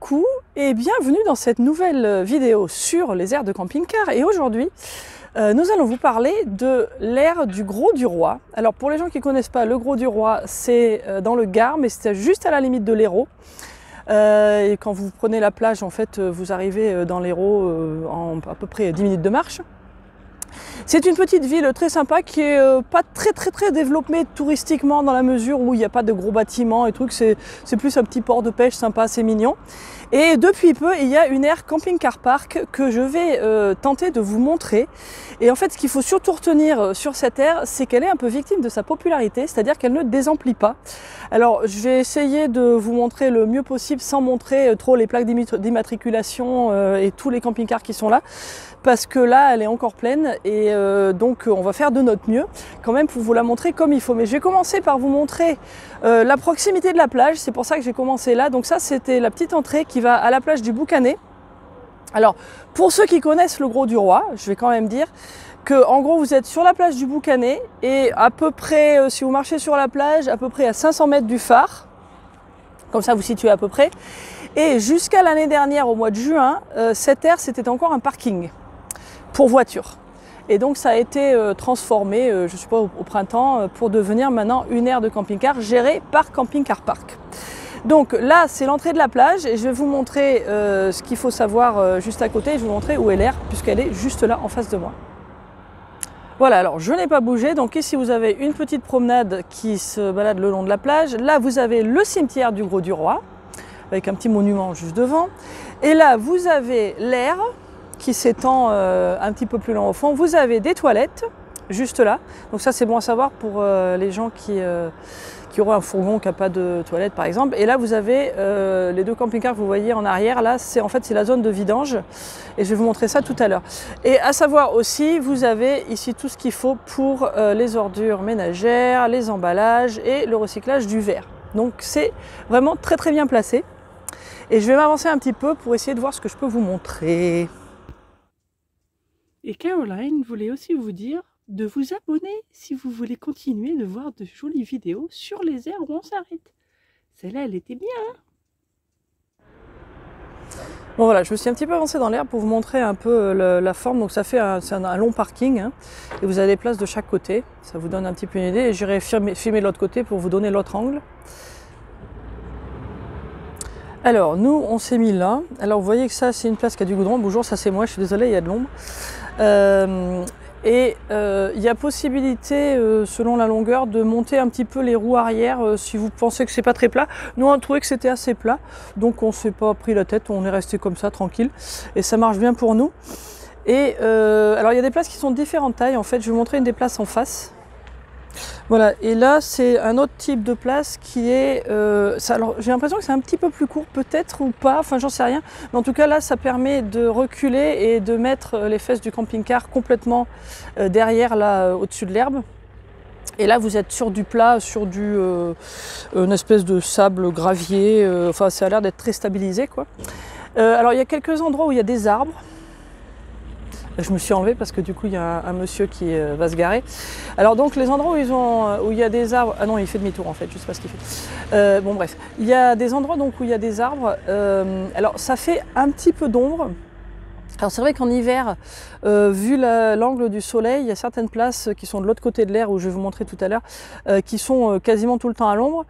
Coucou et bienvenue dans cette nouvelle vidéo sur les aires de camping-car. Et aujourd'hui, nous allons vous parler de l'aire du Grau-du-Roi. Alors pour les gens qui ne connaissent pas, le Grau-du-Roi, c'est dans le Gard, mais c'est juste à la limite de l'Hérault. Et quand vous prenez la plage, en fait, vous arrivez dans l'Hérault en à peu près 10 minutes de marche. C'est une petite ville très sympa qui est pas très développée touristiquement dans la mesure où il n'y a pas de gros bâtiments et trucs, c'est plus un petit port de pêche sympa, c'est mignon. Et depuis peu, il y a une aire camping-car park que je vais tenter de vous montrer. Et en fait, ce qu'il faut surtout retenir sur cette aire, c'est qu'elle est un peu victime de sa popularité, c'est-à-dire qu'elle ne désemplit pas. Alors, je vais essayer de vous montrer le mieux possible sans montrer trop les plaques d'immatriculation et tous les camping-cars qui sont là, parce que là, elle est encore pleine et donc on va faire de notre mieux quand même pour vous la montrer comme il faut. Mais je vais commencer par vous montrer la proximité de la plage, c'est pour ça que j'ai commencé là. Donc ça, c'était la petite entrée qui va à la plage du Boucanet. Alors, pour ceux qui connaissent le Grau-du-Roi, je vais quand même dire que en gros, vous êtes sur la plage du Boucanet et à peu près, si vous marchez sur la plage, à peu près à 500 mètres du phare. Comme ça, vous situez à peu près. Et jusqu'à l'année dernière, au mois de juin, cette aire, c'était encore un parking pour voitures. Et donc ça a été transformé, je sais pas, au printemps, pour devenir maintenant une aire de camping-car gérée par Camping Car Park. Donc là, c'est l'entrée de la plage et je vais vous montrer ce qu'il faut savoir juste à côté. Je vais vous montrer où est l'aire, puisqu'elle est juste là en face de moi. Voilà, alors je n'ai pas bougé. Donc ici, vous avez une petite promenade qui se balade le long de la plage. Là, vous avez le cimetière du Grau-du-Roi, avec un petit monument juste devant. Et là, vous avez l'aire qui s'étend un petit peu plus loin au fond. Vous avez des toilettes juste là, donc ça c'est bon à savoir pour les gens qui auront un fourgon qui n'a pas de toilette par exemple. Et là vous avez les deux camping-cars que vous voyez en arrière, là c'est en fait c'est la zone de vidange et je vais vous montrer ça tout à l'heure. Et à savoir aussi, vous avez ici tout ce qu'il faut pour les ordures ménagères, les emballages et le recyclage du verre. Donc c'est vraiment très bien placé et je vais m'avancer un petit peu pour essayer de voir ce que je peux vous montrer. Et Caroline voulait aussi vous dire de vous abonner si vous voulez continuer de voir de jolies vidéos sur les aires où on s'arrête. Celle-là, elle était bien. Hein. Bon voilà, je me suis un petit peu avancée dans l'air pour vous montrer un peu la forme. Donc ça fait un long parking hein, et vous avez des places de chaque côté. Ça vous donne un petit peu une idée et j'irai filmer de l'autre côté pour vous donner l'autre angle. Alors nous on s'est mis là. Alors vous voyez que ça c'est une place qui a du goudron. Bonjour, ça c'est moi, je suis désolée, il y a de l'ombre. Il y a possibilité, selon la longueur, de monter un petit peu les roues arrière si vous pensez que c'est pas très plat. Nous on a trouvé que c'était assez plat, donc on s'est pas pris la tête, on est resté comme ça tranquille et ça marche bien pour nous. Et alors il y a des places qui sont de différentes tailles. En fait, je vais vous montrer une des places en face. Voilà, et là c'est un autre type de place qui est, alors j'ai l'impression que c'est un petit peu plus court peut-être ou pas, enfin j'en sais rien, mais en tout cas là ça permet de reculer et de mettre les fesses du camping-car complètement derrière là au-dessus de l'herbe. Et là vous êtes sur du plat, sur une espèce de sable gravier, enfin ça a l'air d'être très stabilisé quoi. Alors il y a quelques endroits où il y a des arbres. Je me suis enlevée parce que du coup il y a un monsieur qui va se garer. Alors donc les endroits où il y a des arbres, ah non il fait demi-tour en fait, je sais pas ce qu'il fait. Bon bref, il y a des endroits donc où il y a des arbres. Alors ça fait un petit peu d'ombre. Alors c'est vrai qu'en hiver, vu l'angle du soleil, il y a certaines places qui sont de l'autre côté de l'aire où je vais vous montrer tout à l'heure, qui sont quasiment tout le temps à l'ombre.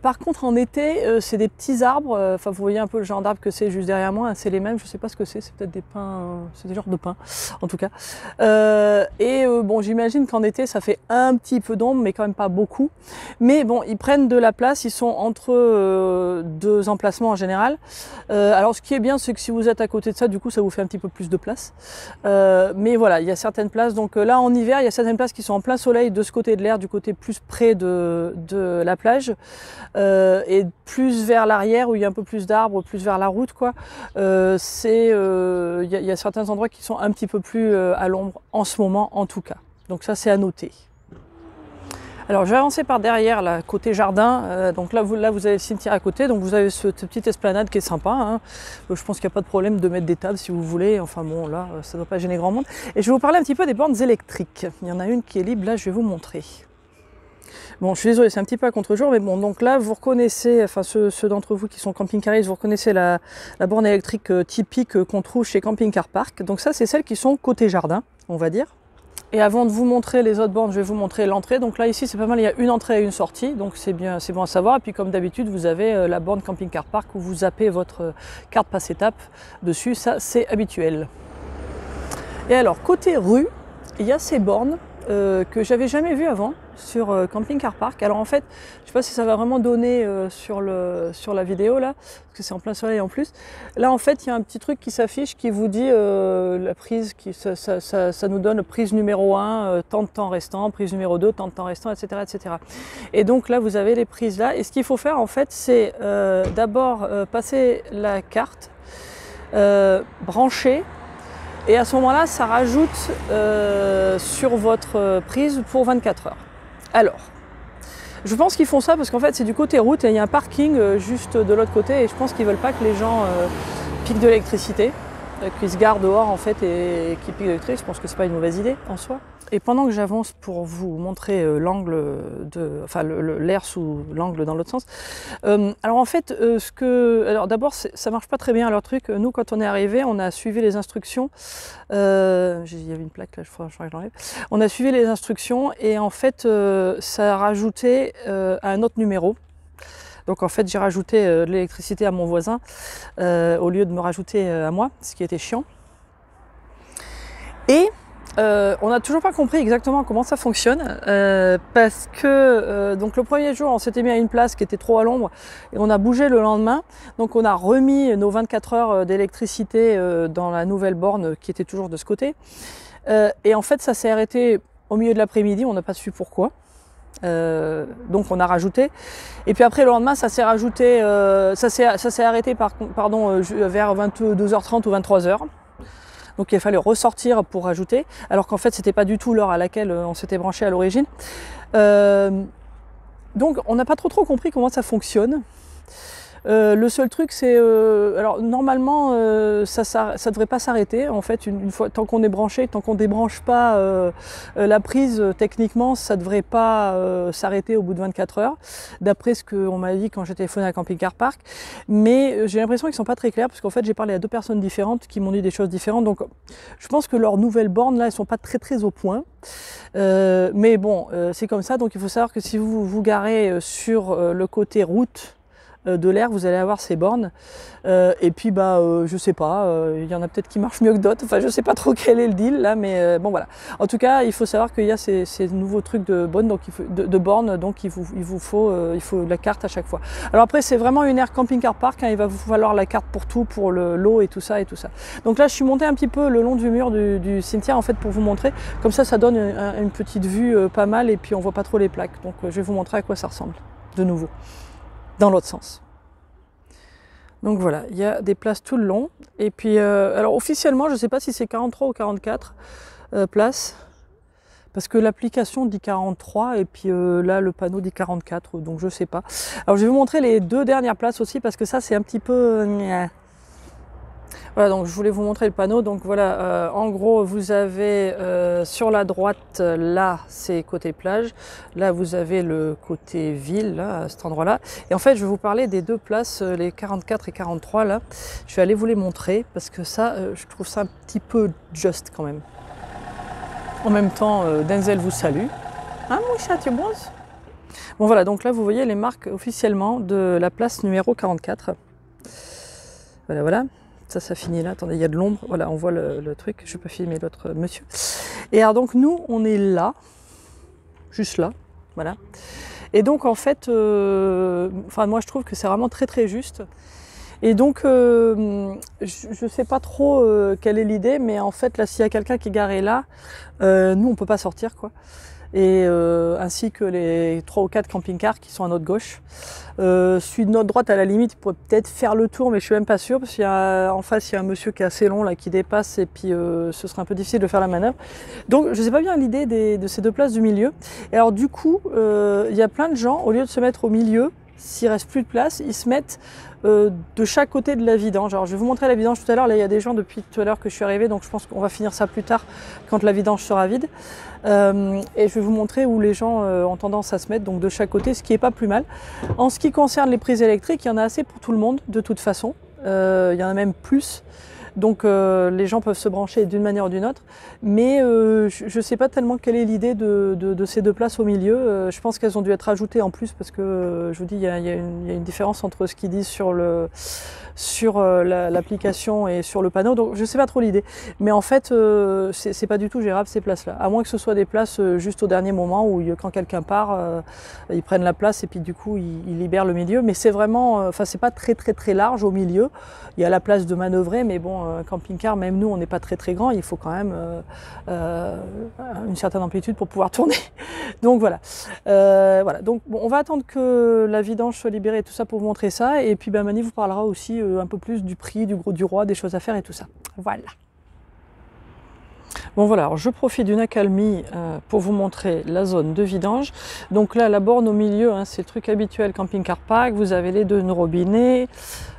Par contre en été, c'est des petits arbres, enfin vous voyez un peu le genre d'arbre que c'est juste derrière moi, hein, c'est les mêmes, je sais pas ce que c'est peut-être des pins, c'est des genres de pins en tout cas. Bon j'imagine qu'en été ça fait un petit peu d'ombre mais quand même pas beaucoup. Mais bon ils prennent de la place, ils sont entre deux emplacements en général. Alors ce qui est bien c'est que si vous êtes à côté de ça, du coup ça vous fait un petit peu plus de place. Mais voilà, il y a certaines places, donc là en hiver il y a certaines places qui sont en plein soleil de ce côté de l'air, du côté plus près de la plage. Et plus vers l'arrière où il y a un peu plus d'arbres, plus vers la route quoi. Il y a certains endroits qui sont un petit peu plus à l'ombre en ce moment en tout cas. Donc ça c'est à noter. Alors je vais avancer par derrière, là, côté jardin. Donc là vous avez le cimetière à côté, donc vous avez cette petite esplanade qui est sympa. Hein. Je pense qu'il n'y a pas de problème de mettre des tables si vous voulez. Enfin bon, là, ça ne doit pas gêner grand monde. Et je vais vous parler un petit peu des bornes électriques. Il y en a une qui est libre, là je vais vous montrer. Bon, je suis désolée, c'est un petit peu à contre-jour, mais bon, donc là, vous reconnaissez, enfin ceux d'entre vous qui sont camping-caristes, vous reconnaissez la borne électrique typique qu'on trouve chez Camping Car Park. Donc ça, c'est celles qui sont côté jardin, on va dire. Et avant de vous montrer les autres bornes, je vais vous montrer l'entrée. Donc là, ici, c'est pas mal, il y a une entrée et une sortie, donc c'est bien, c'est bon à savoir. Et puis comme d'habitude, vous avez la borne Camping Car Park où vous zappez votre carte passe-étape dessus, ça c'est habituel. Et alors, côté rue, il y a ces bornes que j'avais jamais vues avant sur Camping Car Park. Alors en fait, je ne sais pas si ça va vraiment donner sur la vidéo là, parce que c'est en plein soleil en plus. Là en fait, il y a un petit truc qui s'affiche qui vous dit la prise, ça nous donne prise numéro 1, tant de temps restant, prise numéro 2, tant de temps restant, etc., etc. Et donc là, vous avez les prises là. Et ce qu'il faut faire en fait, c'est d'abord passer la carte, brancher. Et à ce moment-là, ça rajoute sur votre prise pour 24 heures. Alors, je pense qu'ils font ça parce qu'en fait, c'est du côté route et il y a un parking juste de l'autre côté et je pense qu'ils ne veulent pas que les gens piquent de l'électricité, qu'ils se garent dehors en fait et qu'ils piquent de l'électricité. Je pense que c'est pas une mauvaise idée en soi. Et pendant que j'avance pour vous montrer l'angle enfin l'air sous l'angle dans l'autre sens. Alors en fait, alors d'abord ça marche pas très bien leur truc. Nous quand on est arrivé, on a suivi les instructions. Il y avait une plaque là, je crois que je l'enlève. On a suivi les instructions et en fait ça a rajouté un autre numéro. Donc en fait j'ai rajouté de l'électricité à mon voisin au lieu de me rajouter à moi, ce qui était chiant. Et on n'a toujours pas compris exactement comment ça fonctionne parce que donc le premier jour on s'était mis à une place qui était trop à l'ombre et on a bougé le lendemain, donc on a remis nos 24 heures d'électricité dans la nouvelle borne qui était toujours de ce côté et en fait ça s'est arrêté au milieu de l'après-midi, on n'a pas su pourquoi. Donc on a rajouté et puis après le lendemain ça s'est rajouté, ça s'est arrêté vers 22h30 ou 23h. Donc il a fallu ressortir pour rajouter, alors qu'en fait c'était pas du tout l'heure à laquelle on s'était branché à l'origine. Donc on n'a pas trop compris comment ça fonctionne. Le seul truc c'est, alors normalement ça devrait pas s'arrêter en fait une fois, tant qu'on est branché, tant qu'on débranche pas la prise, techniquement ça devrait pas s'arrêter au bout de 24 heures, d'après ce qu'on m'a dit quand j'ai téléphoné à Camping Car Park, mais j'ai l'impression qu'ils sont pas très clairs parce qu'en fait j'ai parlé à deux personnes différentes qui m'ont dit des choses différentes, donc je pense que leurs nouvelles bornes là elles sont pas très au point. Mais bon c'est comme ça, donc il faut savoir que si vous vous garez sur le côté route de l'air, vous allez avoir ces bornes et puis je sais pas, il y en a peut-être qui marchent mieux que d'autres, enfin je sais pas trop quel est le deal là, mais bon voilà. En tout cas il faut savoir qu'il y a ces nouveaux trucs de bornes, donc il vous faut la carte à chaque fois. Alors après c'est vraiment une aire Camping Car Park, hein, il va vous falloir la carte pour tout, pour l'eau et tout ça. Donc là je suis montée un petit peu le long du mur du cimetière en fait pour vous montrer, comme ça donne une petite vue pas mal et puis on voit pas trop les plaques, donc je vais vous montrer à quoi ça ressemble de nouveau dans l'autre sens. Donc voilà, il y a des places tout le long. Et puis, alors officiellement, je ne sais pas si c'est 43 ou 44 places, parce que l'application dit 43 et puis là, le panneau dit 44, donc je ne sais pas. Alors je vais vous montrer les deux dernières places aussi, parce que ça, c'est un petit peu... Voilà, donc je voulais vous montrer le panneau. Donc voilà, en gros, vous avez sur la droite, là, c'est côté plage. Là, vous avez le côté ville, là, à cet endroit-là. Et en fait, je vais vous parler des deux places, les 44 et 43, là. Je vais aller vous les montrer, parce que ça, je trouve ça un petit peu juste quand même. En même temps, Denzel vous salue. Hein, mon chat, tu bronzes? Bon voilà, donc là, vous voyez les marques officiellement de la place numéro 44. Voilà. Ça finit là, attendez, il y a de l'ombre, voilà, on voit le truc, je peux filmer l'autre monsieur. Et alors donc nous, on est là, juste là, voilà. Et donc en fait, moi je trouve que c'est vraiment très juste. Et donc, je ne sais pas trop quelle est l'idée, mais en fait là, s'il y a quelqu'un qui est garé là, nous on peut pas sortir quoi. Et ainsi que les 3 ou 4 camping-cars qui sont à notre gauche. Celui de notre droite, à la limite, il pourrait peut-être faire le tour, mais je suis même pas sûre, parce qu'en face, il y a un monsieur qui est assez long, là, qui dépasse, et puis ce serait un peu difficile de faire la manœuvre. Donc, je sais pas bien l'idée de ces deux places du milieu. Et alors, du coup, il y a plein de gens, au lieu de se mettre au milieu, s'il reste plus de place, ils se mettent de chaque côté de la vidange. Alors je vais vous montrer la vidange tout à l'heure. Là, il y a des gens depuis tout à l'heure que je suis arrivée, donc je pense qu'on va finir ça plus tard quand la vidange sera vide. Et je vais vous montrer où les gens ont tendance à se mettre, donc de chaque côté, ce qui n'est pas plus mal. En ce qui concerne les prises électriques, il y en a assez pour tout le monde, de toute façon. Il y en a même plus. Donc les gens peuvent se brancher d'une manière ou d'une autre, mais je ne sais pas tellement quelle est l'idée de ces deux places au milieu. Je pense qu'elles ont dû être ajoutées en plus parce que je vous dis, il y a une différence entre ce qu'ils disent sur l'application et sur le panneau, donc je ne sais pas trop l'idée. Mais en fait, c'est pas du tout gérable ces places-là, à moins que ce soit des places juste au dernier moment où quand quelqu'un part, ils prennent la place et puis du coup ils libèrent le milieu. Mais c'est vraiment, c'est pas très large au milieu. Il y a la place de manœuvrer, mais bon, camping-car, même nous, on n'est pas très grand. Il faut quand même une certaine amplitude pour pouvoir tourner. Donc voilà. Donc bon, on va attendre que la vidange soit libérée et tout ça pour vous montrer ça. Et puis Mani vous parlera aussi un peu plus du prix, du gros du roi, des choses à faire et tout ça. Voilà. Bon voilà, alors je profite d'une accalmie pour vous montrer la zone de vidange. Donc là, la borne au milieu, hein, c'est le truc habituel camping-car park. Vous avez les deux robinets.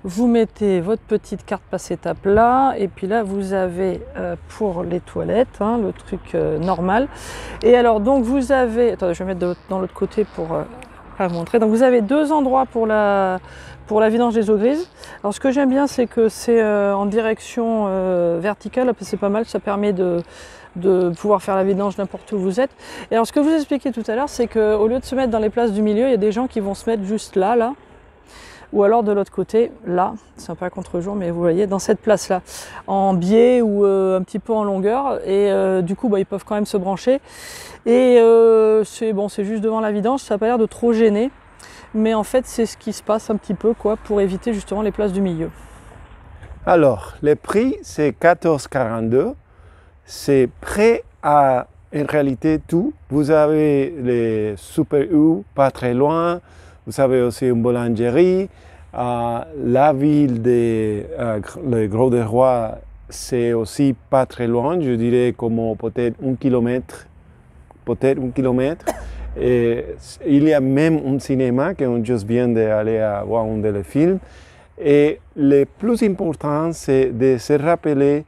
Vous mettez votre petite carte passe-étape là, et puis là vous avez pour les toilettes, hein, le truc normal. Et alors donc vous avez, attendez, je vais mettre dans l'autre côté pour vous montrer. Donc vous avez deux endroits pour la vidange des eaux grises. Alors ce que j'aime bien, c'est que c'est en direction verticale, c'est pas mal, ça permet de pouvoir faire la vidange n'importe où vous êtes. Et alors ce que vous expliquez tout à l'heure, c'est qu'au lieu de se mettre dans les places du milieu, il y a des gens qui vont se mettre juste là, ou alors de l'autre côté, là, c'est un peu à contre-jour, mais vous voyez, dans cette place-là, en biais ou un petit peu en longueur, et du coup, ils peuvent quand même se brancher. Et c'est juste devant la vidange, ça n'a pas l'air de trop gêner, mais en fait, c'est ce qui se passe un petit peu, pour éviter justement les places du milieu. Alors, le prix, c'est 14,42. C'est prêt à, en réalité, tout. Vous avez les Super U, pas très loin. Vous avez aussi une boulangerie. La ville de le Grau-du-Roi, c'est aussi pas très loin. Je dirais comme peut-être 1 kilomètre. Peut-être 1 kilomètre. Et il y a même un cinéma qu'on juste vient d'aller voir un des films. Et le plus important, c'est de se rappeler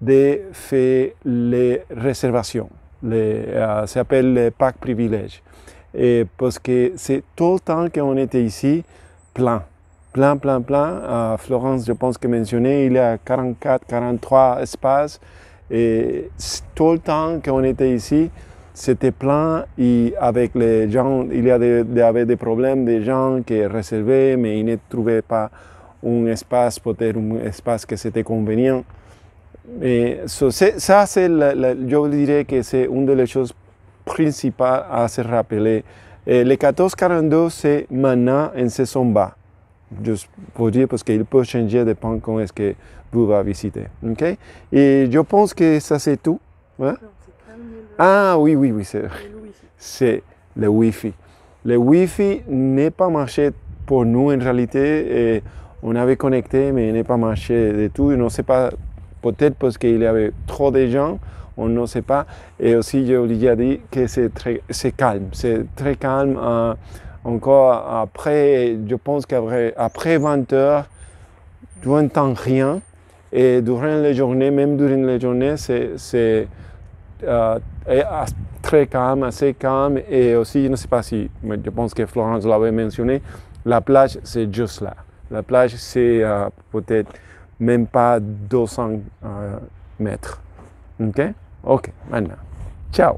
de faire les réservations. Ça s'appelle le pack privilège. Et parce que c'est tout le temps qu'on était ici, plein. À Florence, je pense que mentionné, il y a 44, 43 espaces. Et tout le temps qu'on était ici, c'était plein. Et avec les gens, il y avait des problèmes des gens qui réservaient, mais ils ne trouvaient pas un espace, peut-être un espace que c'était convenient. Et ça, je dirais que c'est une des choses principales à se rappeler. Et le 14,42, c'est maintenant en saison bas. Juste pour dire, parce qu'il peut changer dépendant quand est-ce que vous allez visiter. Okay? Et je pense que ça, c'est tout. Hein? Ah oui, c'est le Wi-Fi. Le Wi-Fi n'est pas marché pour nous en réalité. Et on avait connecté, mais il n'est pas marché du tout. Je ne sais pas, peut-être parce qu'il y avait trop de gens, on ne sait pas. Et aussi, je vous ai dit que c'est calme. C'est très calme. Encore après, je pense qu'après 20 heures, tu n'entends rien. Et durant la journée, même durant la journée, c'est très calme, assez calme. Et aussi, je ne sais pas si, mais je pense que Florence l'avait mentionné, la plage, c'est juste là. La plage, c'est peut-être même pas 200 mètres. OK? OK, maintenant. Ciao!